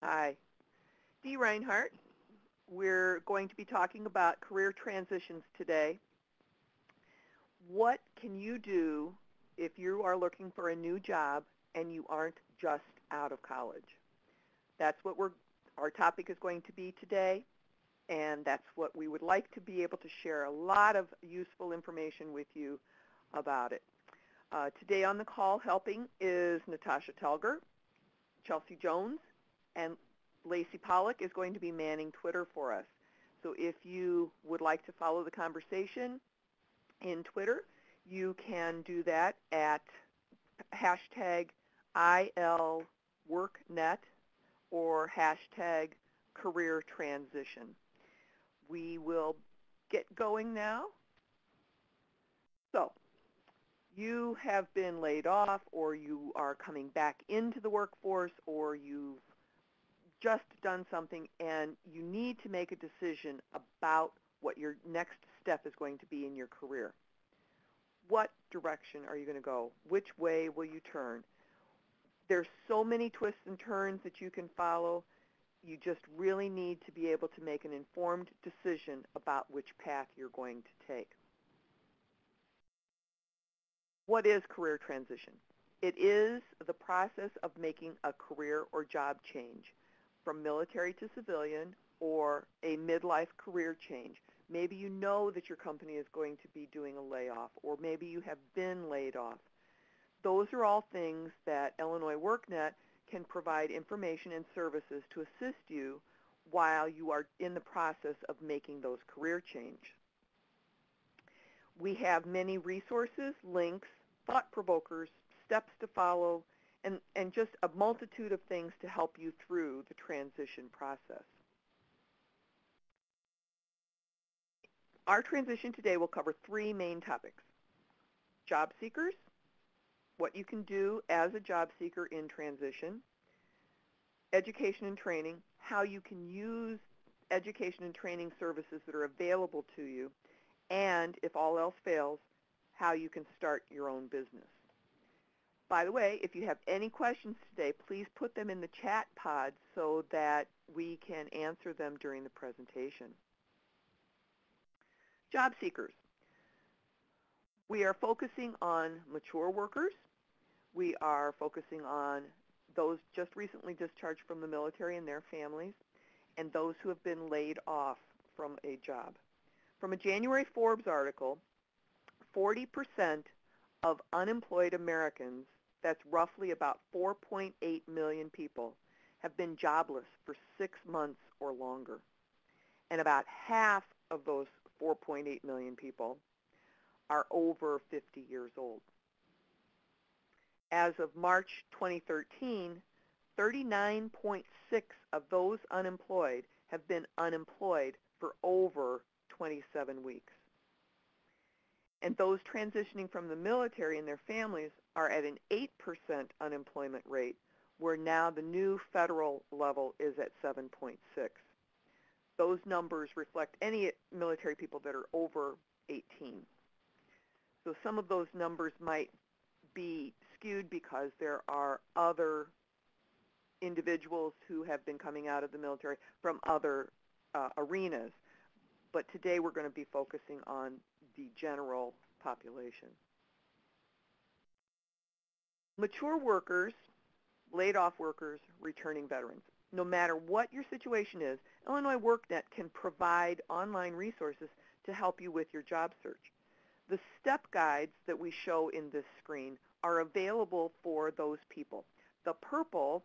Hi, Dee Reinhardt. We're going to be talking about career transitions today. What can you do if you are looking for a new job and you aren't just out of college? That's what our topic is going to be today, and that's what we would like to be able to share a lot of useful information with you about it. Today on the call helping is Natasha Telger, Chelsea Jones, and Lacey Pollock is going to be manning Twitter for us. So if you would like to follow the conversation in Twitter, you can do that at hashtag ILWorkNet or hashtag career transition. We will get going now. So you have been laid off, or you are coming back into the workforce, or you've just done something and you need to make a decision about what your next step is going to be in your career. What direction are you going to go? Which way will you turn? There's so many twists and turns that you can follow. You just really need to be able to make an informed decision about which path you're going to take. What is career transition? It is the process of making a career or job change from military to civilian, or a midlife career change. Maybe you know that your company is going to be doing a layoff, or maybe you have been laid off. Those are all things that Illinois WorkNet can provide information and services to assist you while you are in the process of making those career change. We have many resources, links, thought provokers, steps to follow, and just a multitude of things to help you through the transition process. Our transition today will cover three main topics: job seekers, what you can do as a job seeker in transition, education and training, how you can use education and training services that are available to you, and if all else fails, how you can start your own business. By the way, if you have any questions today, please put them in the chat pod so that we can answer them during the presentation. Job seekers. We are focusing on mature workers. We are focusing on those just recently discharged from the military and their families, and those who have been laid off from a job. From a January Forbes article, 40% of unemployed Americans, that's roughly about 4.8 million people, have been jobless for 6 months or longer. And about half of those 4.8 million people are over 50 years old. As of March 2013, 39.6 of those unemployed have been unemployed for over 27 weeks. And those transitioning from the military and their families are at an 8% unemployment rate, where now the new federal level is at 7.6. Those numbers reflect any military people that are over 18. So some of those numbers might be skewed because there are other individuals who have been coming out of the military from other arenas. But today we're going to be focusing on the general population. Mature workers, laid off workers, returning veterans. No matter what your situation is, Illinois WorkNet can provide online resources to help you with your job search. The step guides that we show in this screen are available for those people. The purple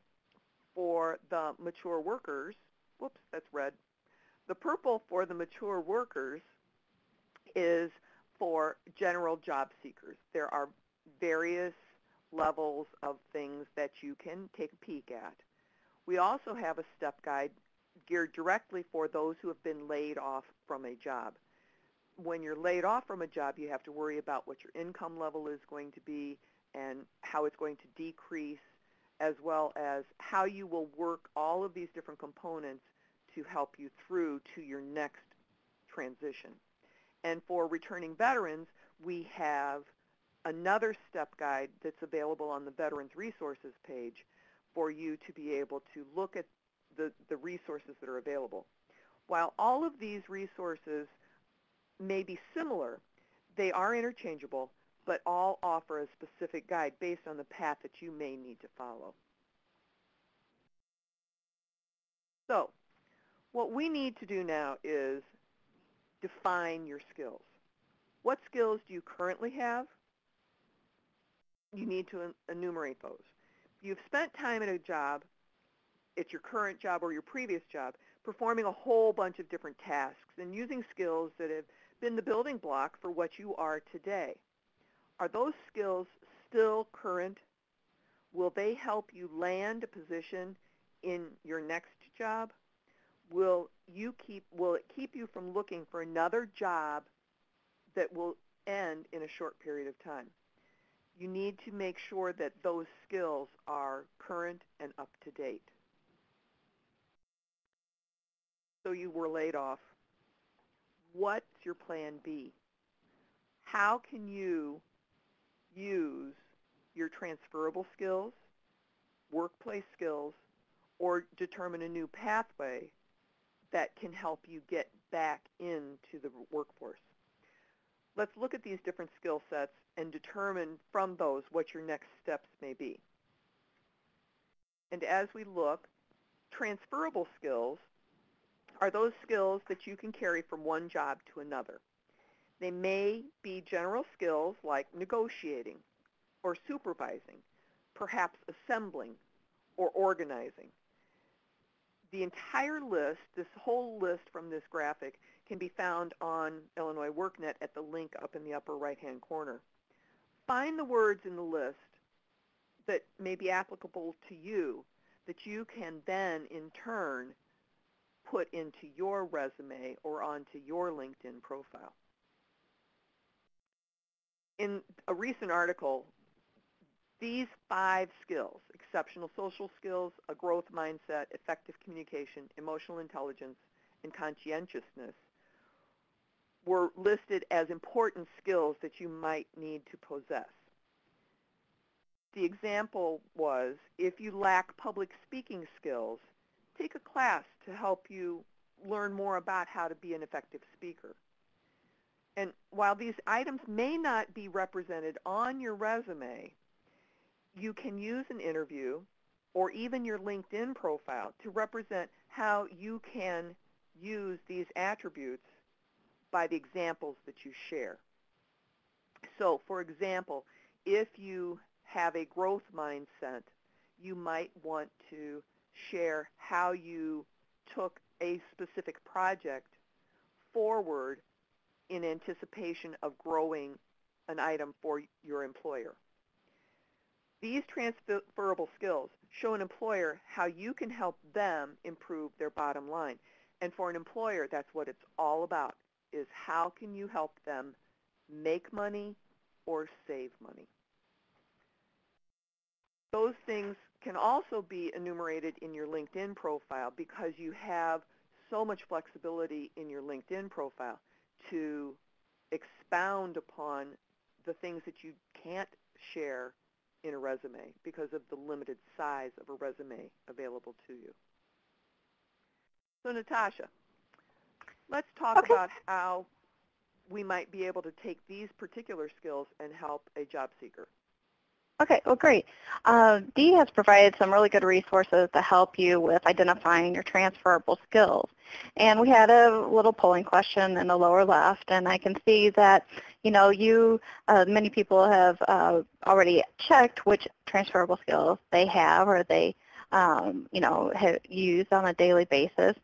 for the mature workers, whoops, that's red. The purple for the mature workers is for general job seekers. There are various levels of things that you can take a peek at. We also have a step guide geared directly for those who have been laid off from a job. When you're laid off from a job, you have to worry about what your income level is going to be and how it's going to decrease, as well as how you will work all of these different components to help you through to your next transition. And for returning veterans, we have another step guide that's available on the Veterans Resources page for you to be able to look at the resources that are available. While all of these resources may be similar, they are interchangeable, but all offer a specific guide based on the path that you may need to follow. So what we need to do now is define your skills. What skills do you currently have? You need to enumerate those. You've spent time at a job, it's your current job or your previous job, performing a whole bunch of different tasks and using skills that have been the building block for what you are today. Are those skills still current? Will they help you land a position in your next job? Will it keep you from looking for another job that will end in a short period of time? You need to make sure that those skills are current and up to date. So you were laid off. What's your plan B? How can you use your transferable skills, workplace skills, or determine a new pathway that can help you get back into the workforce? Let's look at these different skill sets and determine from those what your next steps may be. And as we look, transferable skills are those skills that you can carry from one job to another. They may be general skills like negotiating or supervising, perhaps assembling or organizing. The entire list, this whole list from this graphic, can be found on Illinois WorkNet at the link up in the upper right-hand corner. Find the words in the list that may be applicable to you that you can then, in turn, put into your resume or onto your LinkedIn profile. In a recent article, these 5 skills, exceptional social skills, a growth mindset, effective communication, emotional intelligence, and conscientiousness, were listed as important skills that you might need to possess. The example was, if you lack public speaking skills, take a class to help you learn more about how to be an effective speaker. And while these items may not be represented on your resume, you can use an interview or even your LinkedIn profile to represent how you can use these attributes by the examples that you share. So, for example, if you have a growth mindset, you might want to share how you took a specific project forward in anticipation of growing an item for your employer. These transferable skills show an employer how you can help them improve their bottom line. And for an employer, that's what it's all about, is how can you help them make money or save money. Those things can also be enumerated in your LinkedIn profile because you have so much flexibility in your LinkedIn profile to expound upon the things that you can't share in a resume because of the limited size of a resume available to you. So Natasha, let's talk about how we might be able to take these particular skills and help a job seeker. Okay, well, great. Dee has provided some really good resources to help you with identifying your transferable skills. And we had a little polling question in the lower left, and I can see that, many people have already checked which transferable skills they have or they, have used on a daily basis.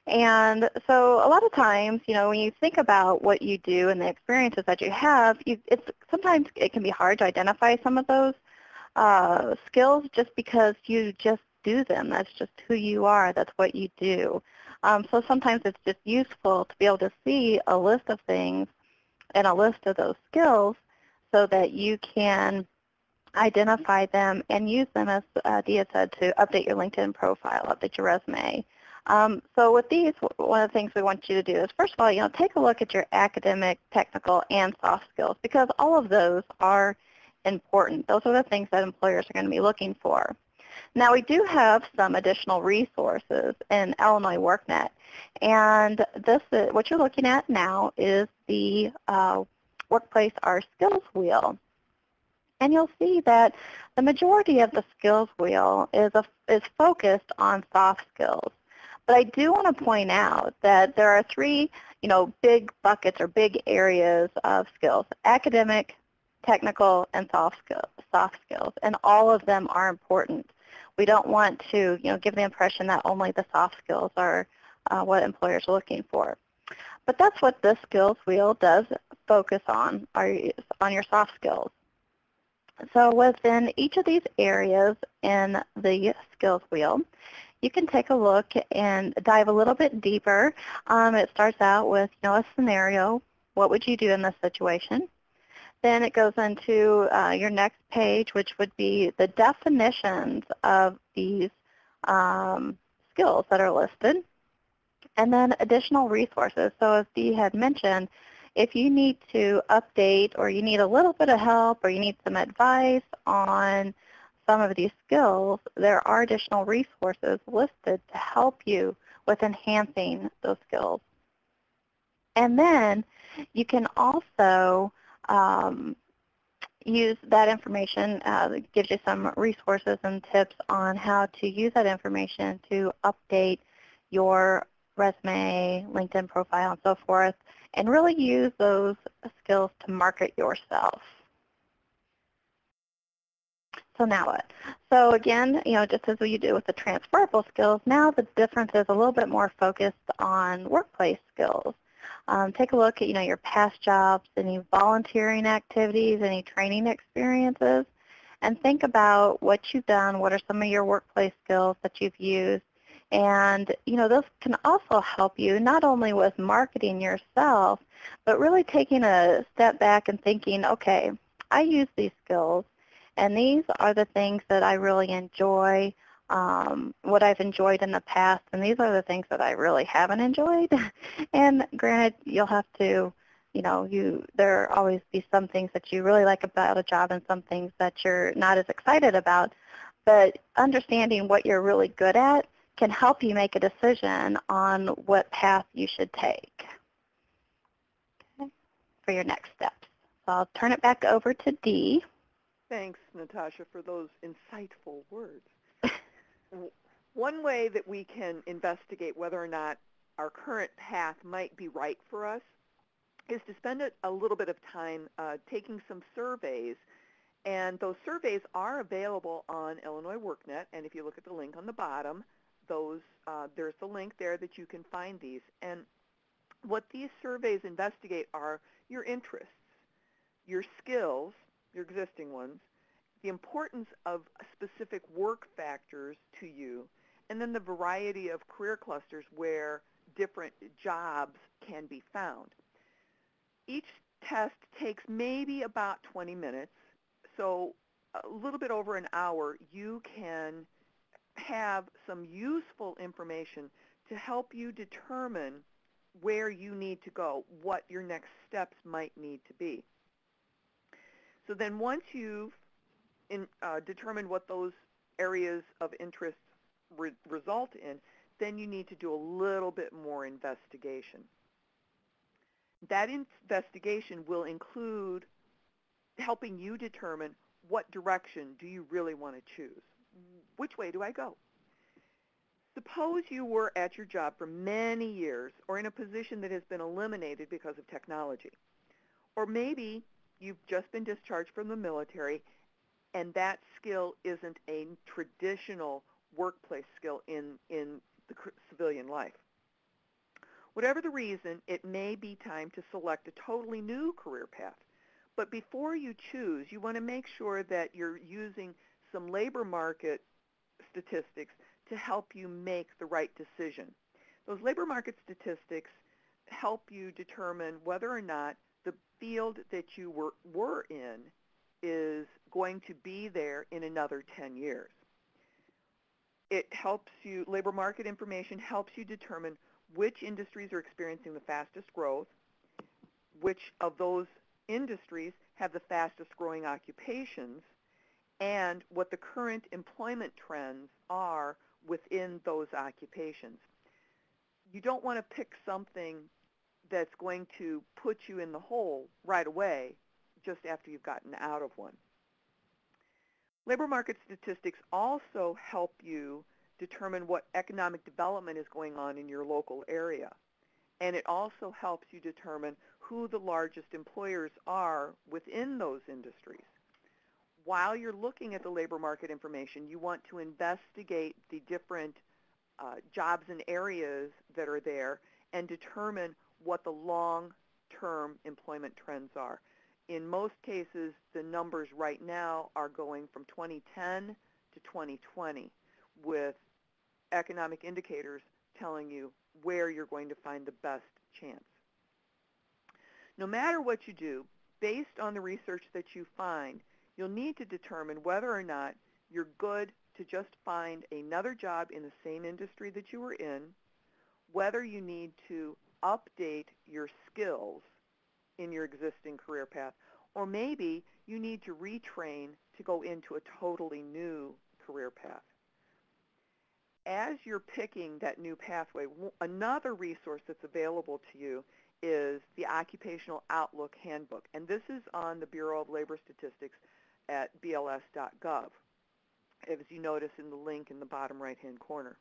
And so a lot of times, when you think about what you do and the experiences that you have, sometimes it can be hard to identify some of those skills just because you just do them. That's just who you are. That's what you do. So sometimes it's just useful to be able to see a list of things and a list of those skills so that you can identify them and use them, as Dee had said, to update your LinkedIn profile, update your resume. So with these, one of the things we want you to do is, first of all, take a look at your academic, technical, and soft skills, because all of those are important. Those are the things that employers are going to be looking for. Now we do have some additional resources in Illinois WorkNet, and this is, what you're looking at now is the Workplace Our Skills Wheel. And you'll see that the majority of the skills wheel is focused on soft skills. But I do want to point out that there are three, big buckets or big areas of skills: academic, technical, and soft skills. And all of them are important. We don't want to, give the impression that only the soft skills are what employers are looking for. But that's what this skills wheel does focus on your soft skills. So within each of these areas in the skills wheel, you can take a look and dive a little bit deeper. It starts out with, a scenario. What would you do in this situation? Then it goes into your next page, which would be the definitions of these skills that are listed, and then additional resources. So as Dee had mentioned, if you need to update or you need a little bit of help or you need some advice on some of these skills, there are additional resources listed to help you with enhancing those skills. And then you can also use that information. It gives you some resources and tips on how to use that information to update your resume, LinkedIn profile, and so forth, and really use those skills to market yourself. So now what? So again, just as you do with the transferable skills, now the difference is a little bit more focused on workplace skills. Take a look at, your past jobs, any volunteering activities, any training experiences, and think about what you've done, what are some of your workplace skills that you've used. And, those can also help you not only with marketing yourself, but really taking a step back and thinking, okay, I use these skills, and these are the things that I really enjoy, what I've enjoyed in the past, and these are the things that I really haven't enjoyed. And granted, you'll have to, there always be some things that you really like about a job and some things that you're not as excited about. But understanding what you're really good at can help you make a decision on what path you should take for your next steps. So I'll turn it back over to Dee. Thanks, Natasha, for those insightful words. One way that we can investigate whether or not our current path might be right for us is to spend a little bit of time taking some surveys. And those surveys are available on Illinois WorkNet. And if you look at the link on the bottom, there's the link there that you can find these. And what these surveys investigate are your interests, your skills, your existing ones, the importance of specific work factors to you, and then the variety of career clusters where different jobs can be found. Each test takes maybe about 20 minutes, so a little bit over an hour. You can have some useful information to help you determine where you need to go, what your next steps might need to be. So then once you've determined what those areas of interest result in, then you need to do a little bit more investigation. That investigation will include helping you determine what direction do you really want to choose. Which way do I go? Suppose you were at your job for many years or in a position that has been eliminated because of technology. Or maybe you've just been discharged from the military and that skill isn't a traditional workplace skill in the civilian life. Whatever the reason, it may be time to select a totally new career path. But before you choose, you want to make sure that you're using some labor market statistics to help you make the right decision. Those labor market statistics help you determine whether or not the field that you were in is going to be there in another 10 years. It helps you, labor market information helps you determine which industries are experiencing the fastest growth, which of those industries have the fastest growing occupations, and what the current employment trends are within those occupations. You don't want to pick something that's going to put you in the hole right away just after you've gotten out of one. Labor market statistics also help you determine what economic development is going on in your local area. And it also helps you determine who the largest employers are within those industries. While you're looking at the labor market information, you want to investigate the different jobs and areas that are there and determine what the long-term employment trends are. In most cases, the numbers right now are going from 2010 to 2020 with economic indicators telling you where you're going to find the best chance. No matter what you do, based on the research that you find, you'll need to determine whether or not you're good to just find another job in the same industry that you were in, whether you need to update your skills in your existing career path, or maybe you need to retrain to go into a totally new career path. As you're picking that new pathway, another resource that's available to you is the Occupational Outlook Handbook, and this is on the Bureau of Labor Statistics at bls.gov, as you notice in the link in the bottom right-hand corner.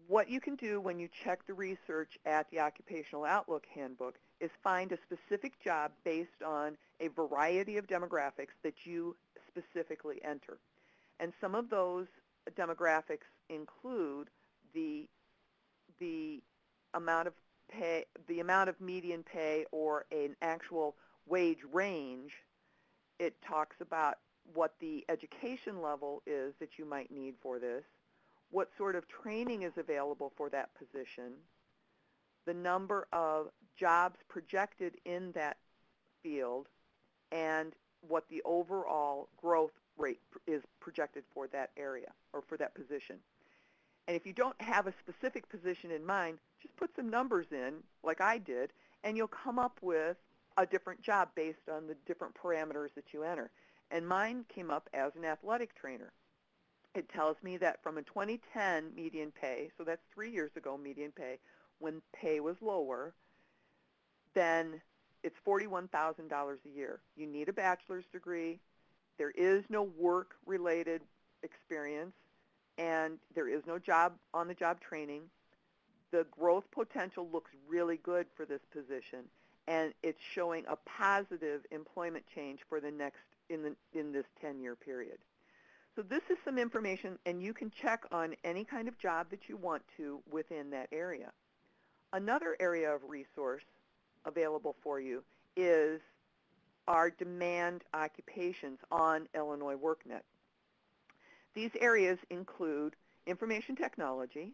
What you can do when you check the research at the Occupational Outlook Handbook is find a specific job based on a variety of demographics that you specifically enter. And some of those demographics include the amount of pay, the amount of median pay, or an actual wage range. It talks about what the education level is that you might need for this, what sort of training is available for that position, the number of jobs projected in that field, and what the overall growth rate is projected for that area or for that position. And if you don't have a specific position in mind, just put some numbers in, like I did, and you'll come up with a different job based on the different parameters that you enter. And mine came up as an athletic trainer. It tells me that from a 2010 median pay, so that's 3 years ago median pay, when pay was lower, then it's $41,000 a year. You need a bachelor's degree. There is no work-related experience, and there is no job on-the-job training. The growth potential looks really good for this position, and it's showing a positive employment change for the next in this 10-year period. So this is some information, and you can check on any kind of job that you want to within that area. Another area of resource available for you is our demand occupations on Illinois WorkNet. These areas include information technology,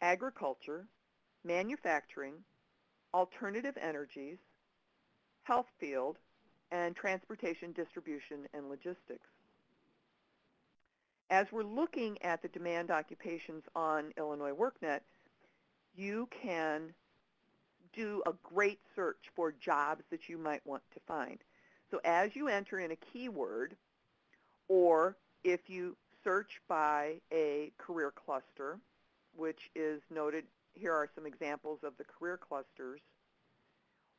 agriculture, manufacturing, alternative energies, health field, and transportation, distribution, and logistics. As we're looking at the demand occupations on Illinois WorkNet, you can do a great search for jobs that you might want to find. So as you enter in a keyword, or if you search by a career cluster, which is noted, here are some examples of the career clusters,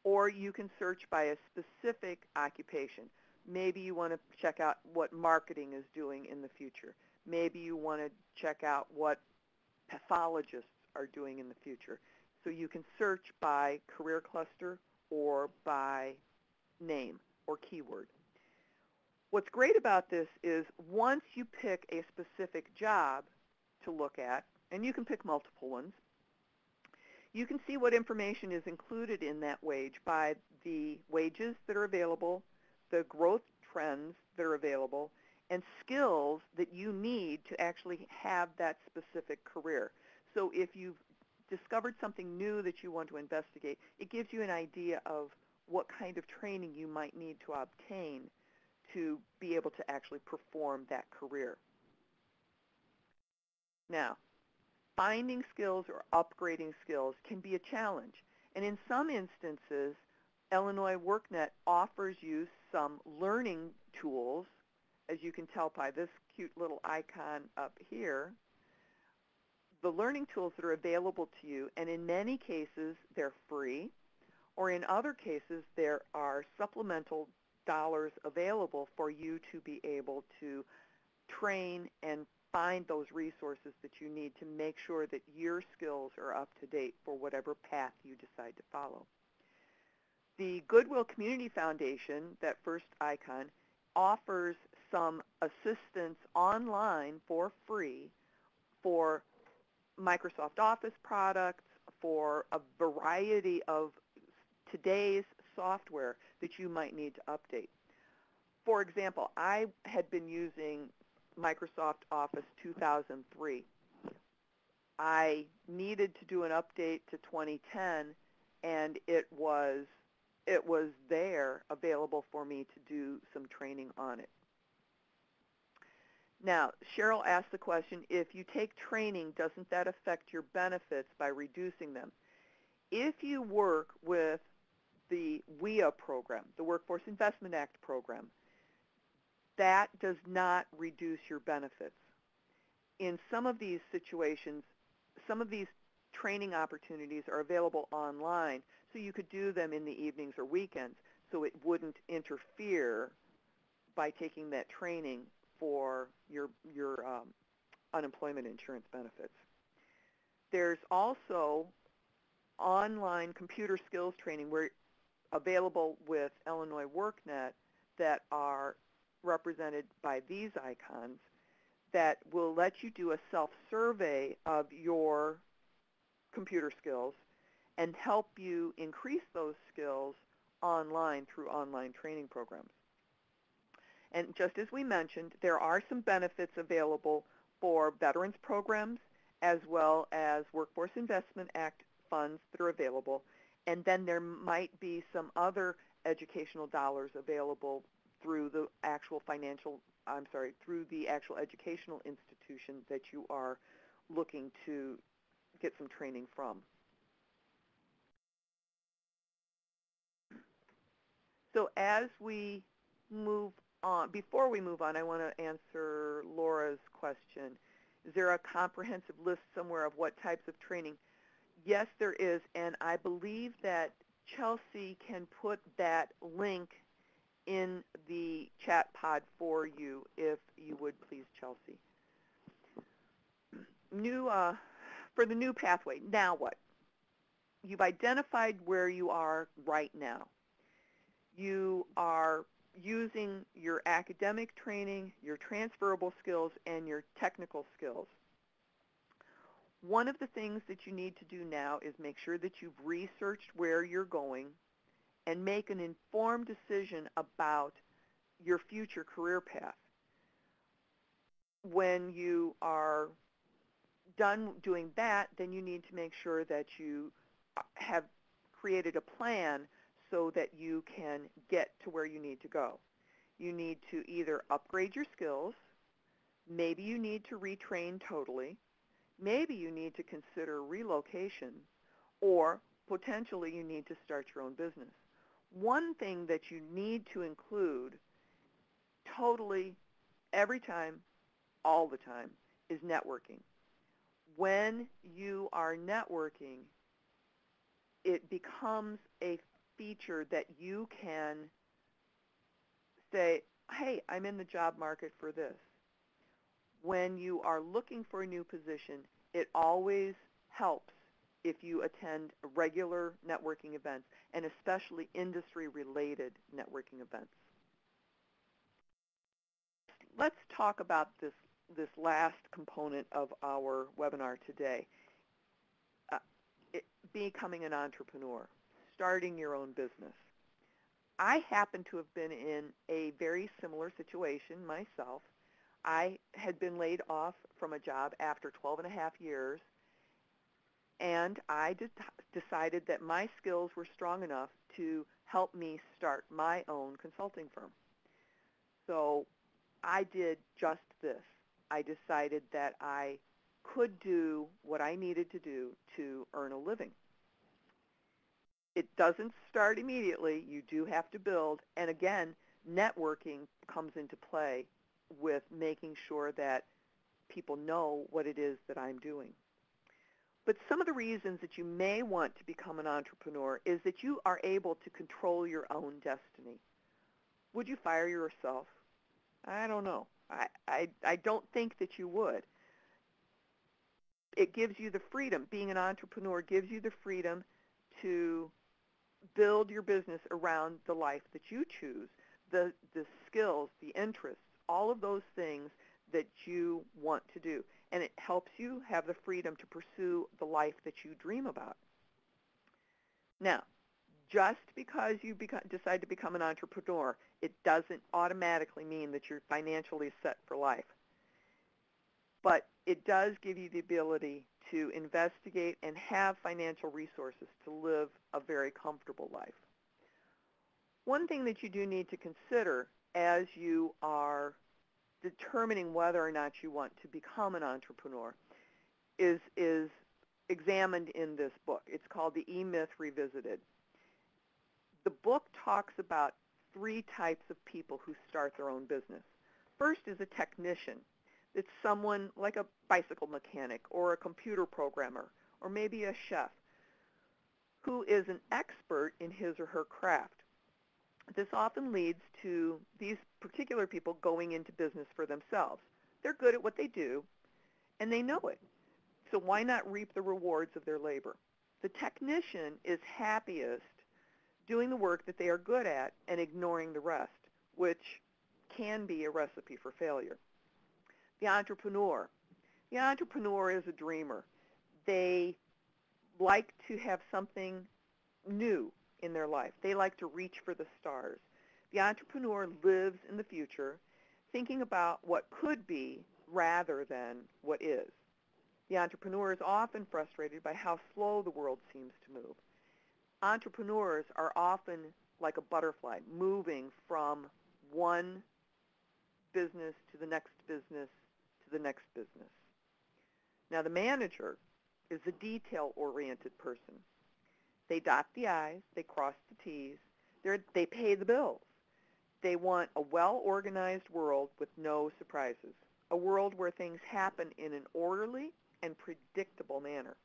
or you can search by a specific occupation. Maybe you want to check out what marketing is doing in the future. Maybe you want to check out what pathologists are doing in the future. So you can search by career cluster or by name or keyword. What's great about this is once you pick a specific job to look at, and you can pick multiple ones, you can see what information is included in that wage by the wages that are available, the growth trends that are available, and skills that you need to actually have that specific career. So if you've discovered something new that you want to investigate, it gives you an idea of what kind of training you might need to obtain to be able to actually perform that career. Now, finding skills or upgrading skills can be a challenge. And in some instances, Illinois WorkNet offers you some learning tools as you can tell by this cute little icon up here, the learning tools that are available to you, and in many cases they're free, or in other cases there are supplemental dollars available for you to be able to train and find those resources that you need to make sure that your skills are up to date for whatever path you decide to follow. The Goodwill Community Foundation, that first icon, offers some assistance online for free for Microsoft Office products, for a variety of today's software that you might need to update. For example, I had been using Microsoft Office 2003. I needed to do an update to 2010, and it was there available for me to do some training on it. Now, Cheryl asked the question, if you take training, doesn't that affect your benefits by reducing them? If you work with the WIA program, the Workforce Investment Act program, that does not reduce your benefits. In some of these situations, some of these training opportunities are available online, so you could do them in the evenings or weekends, so it wouldn't interfere by taking that training for your unemployment insurance benefits. There's also online computer skills training available with Illinois WorkNet that are represented by these icons that will let you do a self-survey of your computer skills and help you increase those skills online through online training programs. And just as we mentioned, there are some benefits available for veterans programs as well as Workforce Investment Act funds that are available. And then there might be some other educational dollars available through the actual through the actual educational institution that you are looking to get some training from. So as we move on, before we move on, I want to answer Laura's question. Is there a comprehensive list somewhere of what types of training? Yes, there is, and I believe that Chelsea can put that link in the chat pod for you, if you would please, Chelsea. For the new pathway, now what? You've identified where you are right now. You are using your academic training, your transferable skills, and your technical skills. One of the things that you need to do now is make sure that you've researched where you're going and make an informed decision about your future career path. When you are done doing that, then you need to make sure that you have created a plan so that you can get to where you need to go. You need to either upgrade your skills, maybe you need to retrain totally, maybe you need to consider relocation, or potentially you need to start your own business. One thing that you need to include totally every time, all the time, is networking. When you are networking, it becomes a feature that you can say, hey, I'm in the job market for this. When you are looking for a new position, it always helps if you attend regular networking events, and especially industry-related networking events. Let's talk about this last component of our webinar today, becoming an entrepreneur, starting your own business. I happen to have been in a very similar situation myself. I had been laid off from a job after 12 and a half years, and I decided that my skills were strong enough to help me start my own consulting firm. So I did just this. I decided that I could do what I needed to do to earn a living. It doesn't start immediately. You do have to build. And again, networking comes into play with making sure that people know what it is that I'm doing. But some of the reasons that you may want to become an entrepreneur is that you are able to control your own destiny. Would you fire yourself? I don't know. I don't think that you would. It gives you the freedom. Being an entrepreneur gives you the freedom to build your business around the life that you choose, the skills, the interests, all of those things that you want to do. And it helps you have the freedom to pursue the life that you dream about. Now, just because you decide to become an entrepreneur, it doesn't automatically mean that you're financially set for life. But it does give you the ability to investigate and have financial resources to live a very comfortable life. One thing that you do need to consider as you are determining whether or not you want to become an entrepreneur is examined in this book. It's called the EMyth Revisited. The book talks about 3 types of people who start their own business. First is a technician. It's someone like a bicycle mechanic or a computer programmer or maybe a chef who is an expert in his or her craft. This often leads to these particular people going into business for themselves. They're good at what they do, and they know it. So why not reap the rewards of their labor? The technician is happiest doing the work that they are good at and ignoring the rest, which can be a recipe for failure. The entrepreneur. The entrepreneur is a dreamer. They like to have something new in their life. They like to reach for the stars. The entrepreneur lives in the future, thinking about what could be rather than what is. The entrepreneur is often frustrated by how slow the world seems to move. Entrepreneurs are often like a butterfly, moving from one business to the next business to the next business. Now, the manager is a detail-oriented person. They dot the I's, they cross the T's, they pay the bills. They want a well-organized world with no surprises, a world where things happen in an orderly and predictable manner.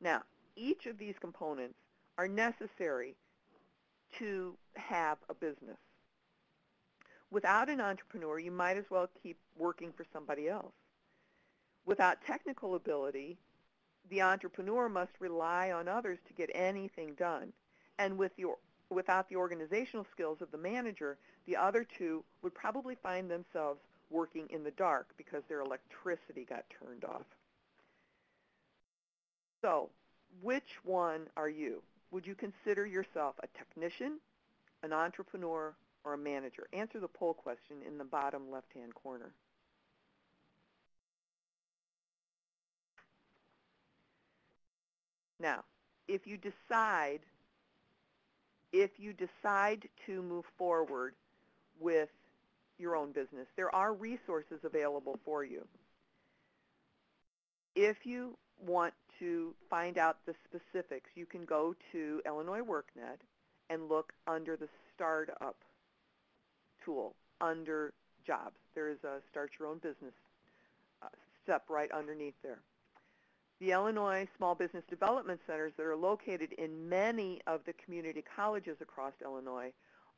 Now, each of these components are necessary to have a business. Without an entrepreneur, you might as well keep working for somebody else. Without technical ability, the entrepreneur must rely on others to get anything done. And without the organizational skills of the manager, the other two would probably find themselves working in the dark because their electricity got turned off. So, which one are you? Would you consider yourself a technician, an entrepreneur, or a manager? Answer the poll question in the bottom left-hand corner. Now, if you decide to move forward with your own business, there are resources available for you. If you want to find out the specifics, you can go to Illinois WorkNet and look under the Startup tool under Jobs. There is a Start Your Own Business step right underneath there. The Illinois Small Business Development Centers that are located in many of the community colleges across Illinois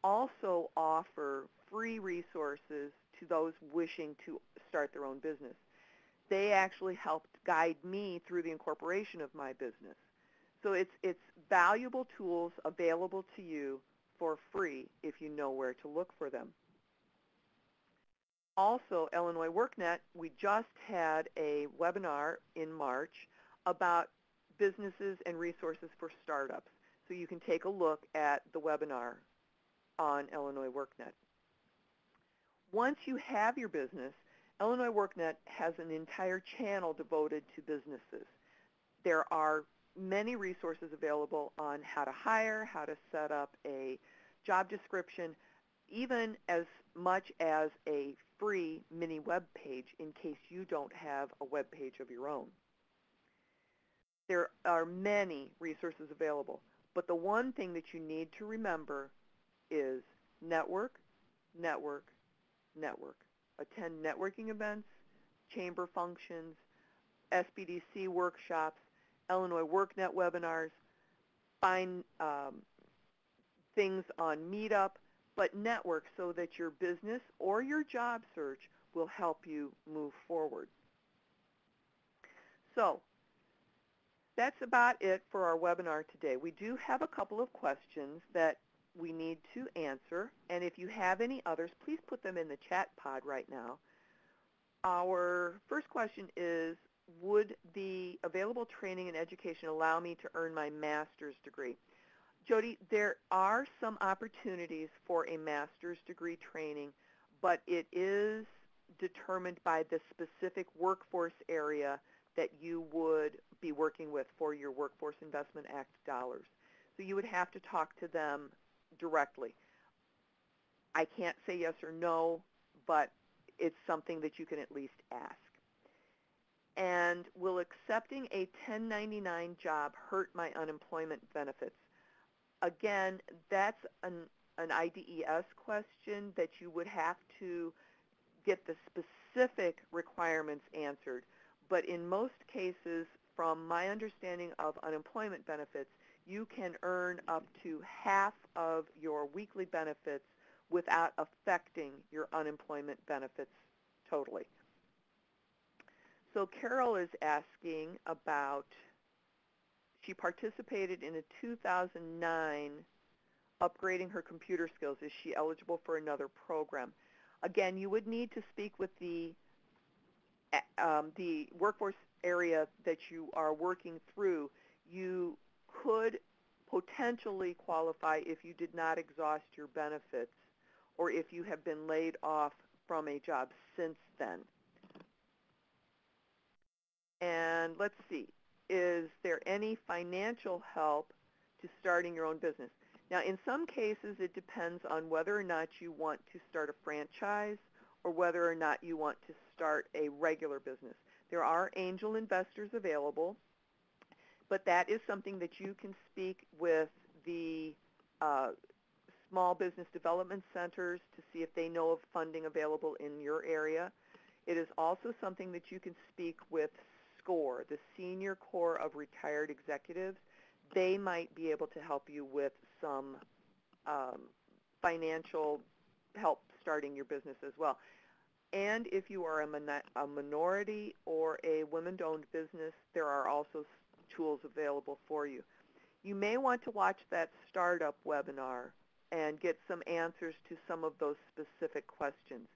also offer free resources to those wishing to start their own business. They actually helped guide me through the incorporation of my business. So it's valuable tools available to you for free if you know where to look for them. Also, Illinois WorkNet, we just had a webinar in March about businesses and resources for startups. So you can take a look at the webinar on Illinois WorkNet. Once you have your business, Illinois WorkNet has an entire channel devoted to businesses. There are many resources available on how to hire, how to set up a job description, even as much as a free mini web page in case you don't have a web page of your own. There are many resources available, but the one thing that you need to remember is network, network, network. attend networking events, chamber functions, SBDC workshops, Illinois WorkNet webinars, find things on Meetup, but network so that your business or your job search will help you move forward. So that's about it for our webinar today. We do have a couple of questions that we need to answer, and if you have any others, please put them in the chat pod right now. Our first question is, would the available training and education allow me to earn my master's degree? Jody, there are some opportunities for a master's degree training, but it is determined by the specific workforce area that you would be working with for your Workforce Investment Act dollars. So you would have to talk to them directly. I can't say yes or no, but it's something that you can at least ask. And will accepting a 1099 job hurt my unemployment benefits? Again, that's an IDES question that you would have to get the specific requirements answered. But in most cases, from my understanding of unemployment benefits, you can earn up to half of your weekly benefits without affecting your unemployment benefits totally. So Carol is asking about, she participated in a 2009 upgrading her computer skills. Is she eligible for another program? Again, you would need to speak with the workforce area that you are working through. You could potentially qualify if you did not exhaust your benefits or if you have been laid off from a job since then. And let's see, is there any financial help to starting your own business? Now, in some cases, it depends on whether or not you want to start a franchise or whether or not you want to start a regular business. There are angel investors available, but that is something that you can speak with the small business development centers to see if they know of funding available in your area. It is also something that you can speak with SCORE, the Senior Corps of Retired Executives. They might be able to help you with some financial help starting your business as well. And if you are a minority or a women-owned business, there are also tools available for you. You may want to watch that startup webinar and get some answers to some of those specific questions.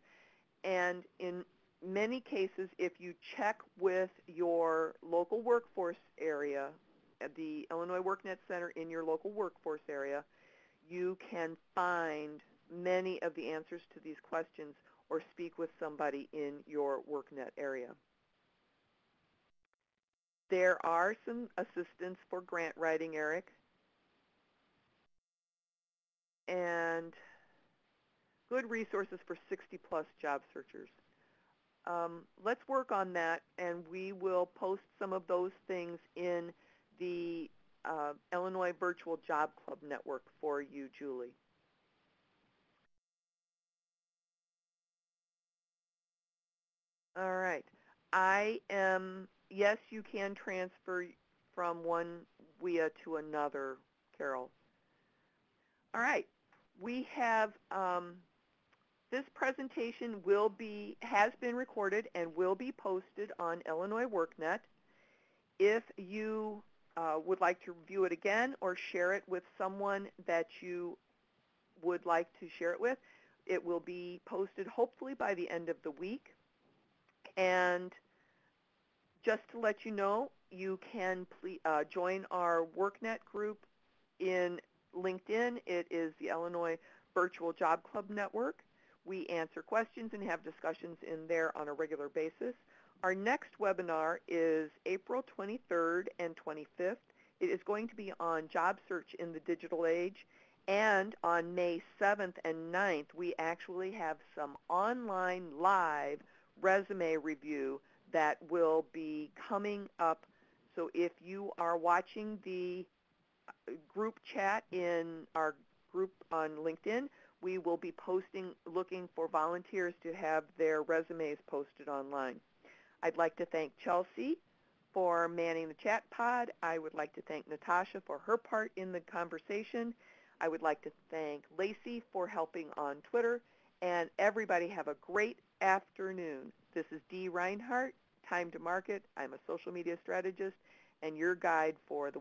And in many cases, if you check with your local workforce area, at the Illinois WorkNet Center in your local workforce area, you can find many of the answers to these questions or speak with somebody in your WorkNet area. There are some assistance for grant writing, Eric, and good resources for 60-plus job searchers. Let's work on that, and we will post some of those things in the Illinois Virtual Job Club Network for you, Julie. All right. Yes, you can transfer from one WIA to another, Carol. All right. We have, this presentation has been recorded and will be posted on Illinois WorkNet. If you would like to view it again or share it with someone that you would like to share it with, it will be posted hopefully by the end of the week. And just to let you know, you can join our WorkNet group in LinkedIn. It is the Illinois Virtual Job Club Network. We answer questions and have discussions in there on a regular basis. Our next webinar is April 23rd and 25th. It is going to be on job search in the digital age. And on May 7th and 9th, we actually have some online live resume review that will be coming up. So if you are watching the group chat in our group on LinkedIn, we will be looking for volunteers to have their resumes posted online. I'd like to thank Chelsea for manning the chat pod. I would like to thank Natasha for her part in the conversation. I would like to thank Lacey for helping on Twitter. And everybody have a great afternoon. This is Dee Reinhardt, Time to Market. I'm a social media strategist and your guide for the